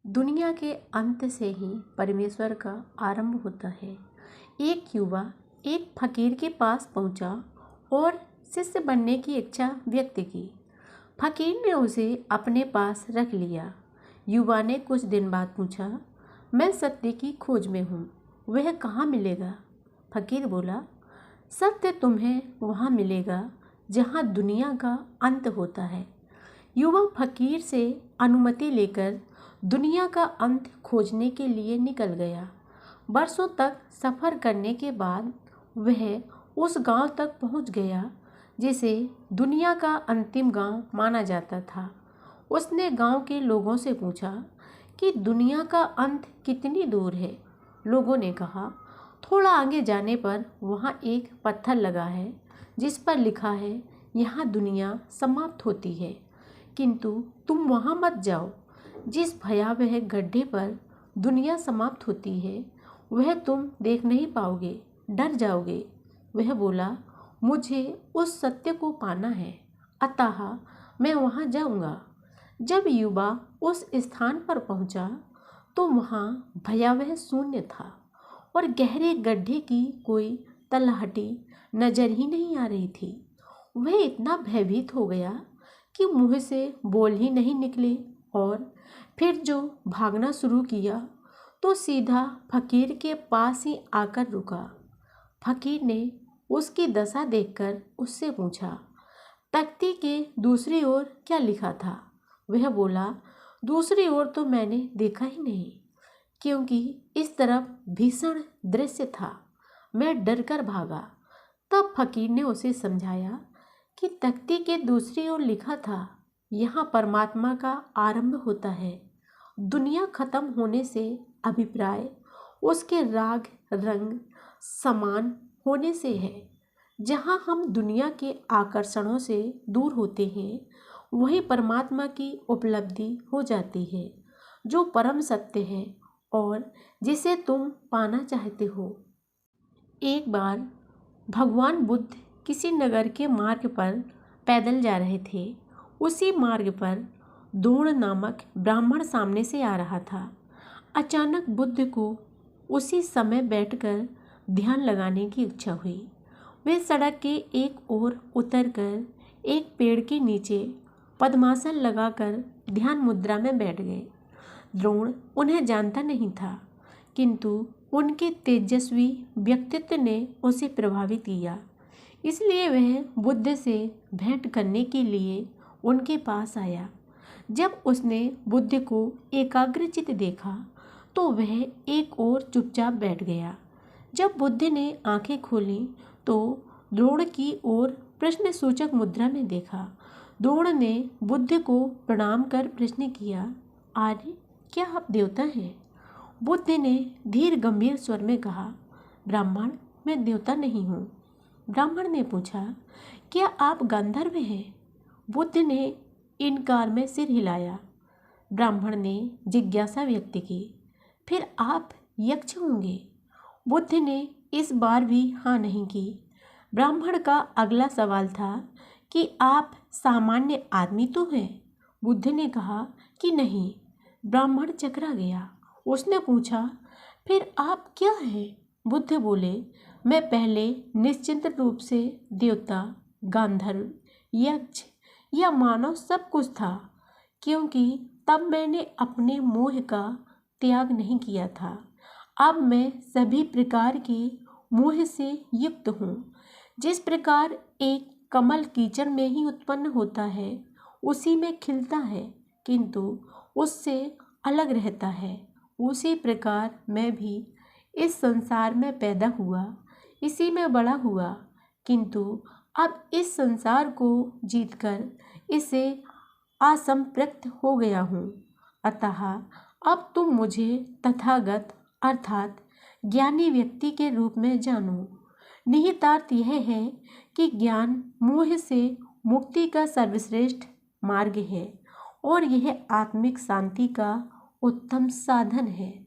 दुनिया के अंत से ही परमेश्वर का आरंभ होता है। एक युवा एक फकीर के पास पहुंचा और शिष्य बनने की इच्छा व्यक्त की। फकीर ने उसे अपने पास रख लिया। युवा ने कुछ दिन बाद पूछा, मैं सत्य की खोज में हूँ, वह कहाँ मिलेगा? फकीर बोला, सत्य तुम्हें वहाँ मिलेगा जहाँ दुनिया का अंत होता है। युवा फकीर से अनुमति लेकर दुनिया का अंत खोजने के लिए निकल गया। बरसों तक सफ़र करने के बाद वह उस गांव तक पहुंच गया जिसे दुनिया का अंतिम गांव माना जाता था। उसने गांव के लोगों से पूछा कि दुनिया का अंत कितनी दूर है। लोगों ने कहा, थोड़ा आगे जाने पर वहाँ एक पत्थर लगा है जिस पर लिखा है, यहाँ दुनिया समाप्त होती है, किंतु तुम वहाँ मत जाओ। जिस भयावह गड्ढे पर दुनिया समाप्त होती है वह तुम देख नहीं पाओगे, डर जाओगे। वह बोला, मुझे उस सत्य को पाना है, अतः मैं वहाँ जाऊँगा। जब युवा उस स्थान पर पहुँचा तो वहाँ भयावह शून्य था और गहरे गड्ढे की कोई तलहटी नजर ही नहीं आ रही थी। वह इतना भयभीत हो गया कि मुँह से बोल ही नहीं निकले और फिर जो भागना शुरू किया तो सीधा फकीर के पास ही आकर रुका। फकीर ने उसकी दशा देखकर उससे पूछा, तख्ती के दूसरी ओर क्या लिखा था? वह बोला, दूसरी ओर तो मैंने देखा ही नहीं, क्योंकि इस तरफ भीषण दृश्य था। मैं डर कर भागा। तब फकीर ने उसे समझाया कि तख्ती के दूसरी ओर लिखा था, यहाँ परमात्मा का आरंभ होता है। दुनिया खत्म होने से अभिप्राय उसके राग रंग समान होने से है। जहाँ हम दुनिया के आकर्षणों से दूर होते हैं वहीं परमात्मा की उपलब्धि हो जाती है, जो परम सत्य है और जिसे तुम पाना चाहते हो। एक बार भगवान बुद्ध किसी नगर के मार्ग पर पैदल जा रहे थे। उसी मार्ग पर द्रोण नामक ब्राह्मण सामने से आ रहा था। अचानक बुद्ध को उसी समय बैठकर ध्यान लगाने की इच्छा हुई। वे सड़क के एक ओर उतरकर एक पेड़ के नीचे पद्मासन लगाकर ध्यान मुद्रा में बैठ गए। द्रोण उन्हें जानता नहीं था, किंतु उनके तेजस्वी व्यक्तित्व ने उसे प्रभावित किया, इसलिए वह बुद्ध से भेंट करने के लिए उनके पास आया। जब उसने बुद्ध को एकाग्रचित्त देखा तो वह एक ओर चुपचाप बैठ गया। जब बुद्ध ने आंखें खोली तो द्रोण की ओर प्रश्नसूचक मुद्रा में देखा। द्रोण ने बुद्ध को प्रणाम कर प्रश्न किया, आर्य, क्या आप देवता हैं? बुद्ध ने धीर गंभीर स्वर में कहा, ब्राह्मण, मैं देवता नहीं हूँ। ब्राह्मण ने पूछा, क्या आप गंधर्व हैं? बुद्ध ने इनकार में सिर हिलाया। ब्राह्मण ने जिज्ञासा व्यक्त की, फिर आप यक्ष होंगे? बुद्ध ने इस बार भी हाँ नहीं की। ब्राह्मण का अगला सवाल था कि आप सामान्य आदमी तो हैं? बुद्ध ने कहा कि नहीं। ब्राह्मण चकरा गया। उसने पूछा, फिर आप क्या हैं? बुद्ध बोले, मैं पहले निश्चित रूप से देवता, गांधर्व, यक्ष या मानव सब कुछ था, क्योंकि तब मैंने अपने मोह का त्याग नहीं किया था। अब मैं सभी प्रकार के मोह से युक्त हूँ। जिस प्रकार एक कमल कीचड़ में ही उत्पन्न होता है, उसी में खिलता है, किंतु उससे अलग रहता है, उसी प्रकार मैं भी इस संसार में पैदा हुआ, इसी में बड़ा हुआ, किंतु अब इस संसार को जीतकर इसे असंपृक्त हो गया हूँ। अतः अब तुम मुझे तथागत अर्थात ज्ञानी व्यक्ति के रूप में जानो। निहितार्थ यह है कि ज्ञान मोह से मुक्ति का सर्वश्रेष्ठ मार्ग है और यह आत्मिक शांति का उत्तम साधन है।